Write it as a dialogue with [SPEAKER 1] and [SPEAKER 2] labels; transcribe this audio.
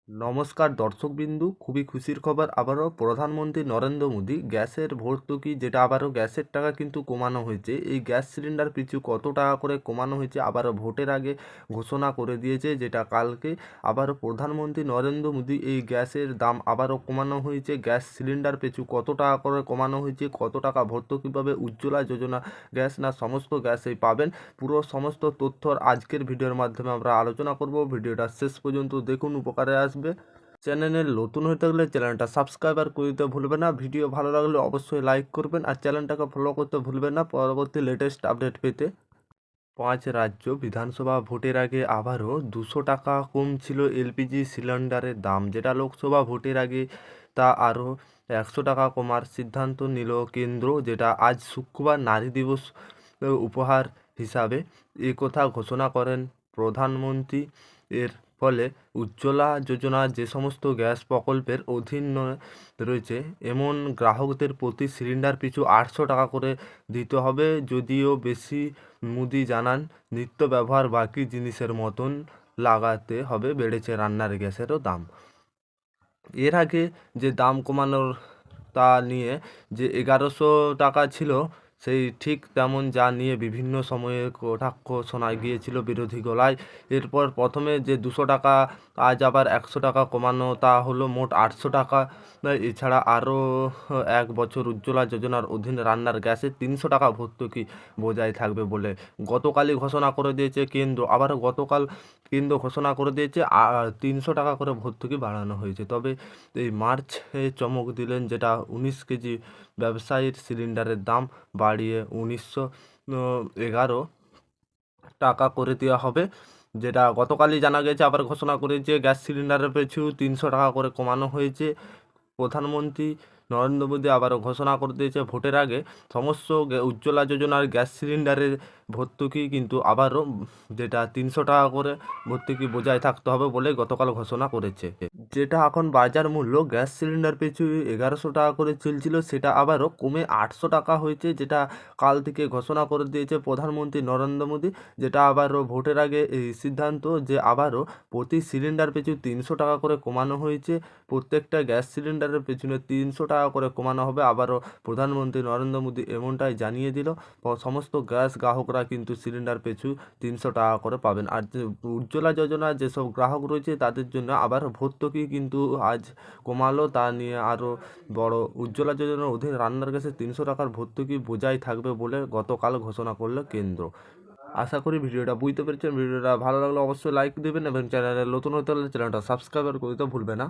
[SPEAKER 1] নমস্কার দর্শকবিন্দু, খুবই খুশির খবর। আবারও প্রধানমন্ত্রী নরেন্দ্র মোদী গ্যাসের ভর্তুকি, যেটা আবারও গ্যাসের টাকা কিন্তু কমানো হয়েছে। এই গ্যাস সিলিন্ডার পিছু কত টাকা করে কমানো হয়েছে আবারও ভোটের আগে ঘোষণা করে দিয়েছে, যেটা কালকে আবারও প্রধানমন্ত্রী নরেন্দ্র মোদী এই গ্যাসের দাম আবারও কমানো হয়েছে। গ্যাস সিলিন্ডার পিছু কত টাকা করে কমানো হয়েছে, কত টাকা ভর্তুকি পাবে, উজ্জ্বলা যোজনা গ্যাস না সমস্ত গ্যাসেই পাবেন, পুরো সমস্ত তথ্যর আজকের ভিডিওর মাধ্যমে আমরা আলোচনা করব। ভিডিওটা শেষ পর্যন্ত দেখুন, উপকারে আসবে। চ্যানেলে নতুন হয়ে থাকলে চ্যানেলটা সাবস্ক্রাইব আর করতে ভুলবেন না। ভিডিও ভালো লাগলে অবশ্যই লাইক করবেন আর চ্যানেলটাকে ফলো করতে ভুলবেন না পরবর্তী লেটেস্ট আপডেট পেতে। 5 রাজ্য বিধানসভা ভোটের আগে আবারও 200 টাকা কম ছিল এলপিজি সিলিন্ডারের দাম, যেটা লোকসভা ভোটের আগে তা আরও 100 টাকা কমার সিদ্ধান্ত নিল কেন্দ্র, যেটা আজ শুক্রবার নারী দিবস উপহার হিসাবে এই কথা ঘোষণা করেন প্রধানমন্ত্রী। এর ফলে উজ্জ্বলা যোজনা যে সমস্ত গ্যাস প্রকল্পের অধীনে রয়েছে এমন গ্রাহকদের প্রতি সিলিন্ডার পিছু 800 টাকা করে দিতে হবে। যদিও বেশি মোদি জানান, নিত্য ব্যবহার বাকি জিনিসের মতন লাগাতে হবে। বেড়েছে রান্নার গ্যাসেরও দাম। এর আগে যে দাম কমানোর তা নিয়ে যে 1100 টাকা ছিল, সেই ঠিক তেমন যা নিয়ে বিভিন্ন সময়ে কটাক্ষ শোনা গিয়েছিল বিরোধী গলায়। এরপর প্রথমে যে 200 টাকা, আজ আবার 100 টাকা কমানো, তা হলো মোট 800 টাকা। এছাড়া আরও 1 বছর উজ্জ্বলা যোজনার অধীনে রান্নার গ্যাসে 300 টাকা ভর্তুকি বজায় থাকবে বলে গতকালই ঘোষণা করে দিয়েছে কেন্দ্র। আবারও গতকাল কেন্দ্র ঘোষণা করে দিয়েছে 300 টাকা করে ভর্তুকি বাড়ানো হয়েছে। তবে এই মার্চে চমক দিলেন, যেটা 19 কেজি ব্যবসায়ীর সিলিন্ডারের দাম বাড়িয়ে 1911 টাকা করে দেওয়া হবে, যেটা গতকালই জানা গেছে। আবার ঘোষণা করেছে গ্যাস সিলিন্ডারের পিছু 300 টাকা করে কমানো হয়েছে। প্রধানমন্ত্রী নরেন্দ্র মোদী আবারও ঘোষণা করে দিয়েছে ভোটের আগে সমস্ত উজ্জ্বলা যোজনার গ্যাস সিলিন্ডারের ভর্তুকি কিন্তু আবারও যেটা 300 টাকা করে ভর্তুকি বজায় থাকতে হবে বলে গতকাল ঘোষণা করেছে। যেটা এখন বাজার মূল্য গ্যাস সিলিন্ডার পিছু 1100 টাকা করে চলছিল, সেটা আবারও কমে 800 টাকা হয়েছে, যেটা কাল থেকে ঘোষণা করে দিয়েছে প্রধানমন্ত্রী নরেন্দ্র মোদী। যেটা আবারও ভোটের আগে এই সিদ্ধান্ত, যে আবারও প্রতি সিলিন্ডার পিছু 300 টাকা করে কমানো হয়েছে। প্রত্যেকটা গ্যাস সিলিন্ডারের পেছনে 300 টাকা করে কমানো হবে। আবারও প্রধানমন্ত্রী নরেন্দ্র মোদী এমনটাই জানিয়ে দিল। সমস্ত গ্যাস গ্রাহকরা কিন্তু সিলিন্ডার পিছু 300 টাকা করে পাবেন। আর যে উজ্জ্বলা যোজনার যেসব গ্রাহক রয়েছে তাদের জন্য আবার ভর্তুকি কিন্তু আজ কমালো, তা নিয়ে আরও বড় উজ্জ্বলা যোজনার অধীনে রান্নার গ্যাসে 300 টাকার ভর্তুকি বোঝাই থাকবে বলে গতকাল ঘোষণা করলো কেন্দ্র। আশা করি ভিডিওটা বুঝতে পেরেছেন। ভিডিওটা ভালো লাগলে অবশ্যই লাইক দেবেন এবং চ্যানেলে নতুন হতে হলে চ্যানেলটা সাবস্ক্রাইব করতে ভুলবে না।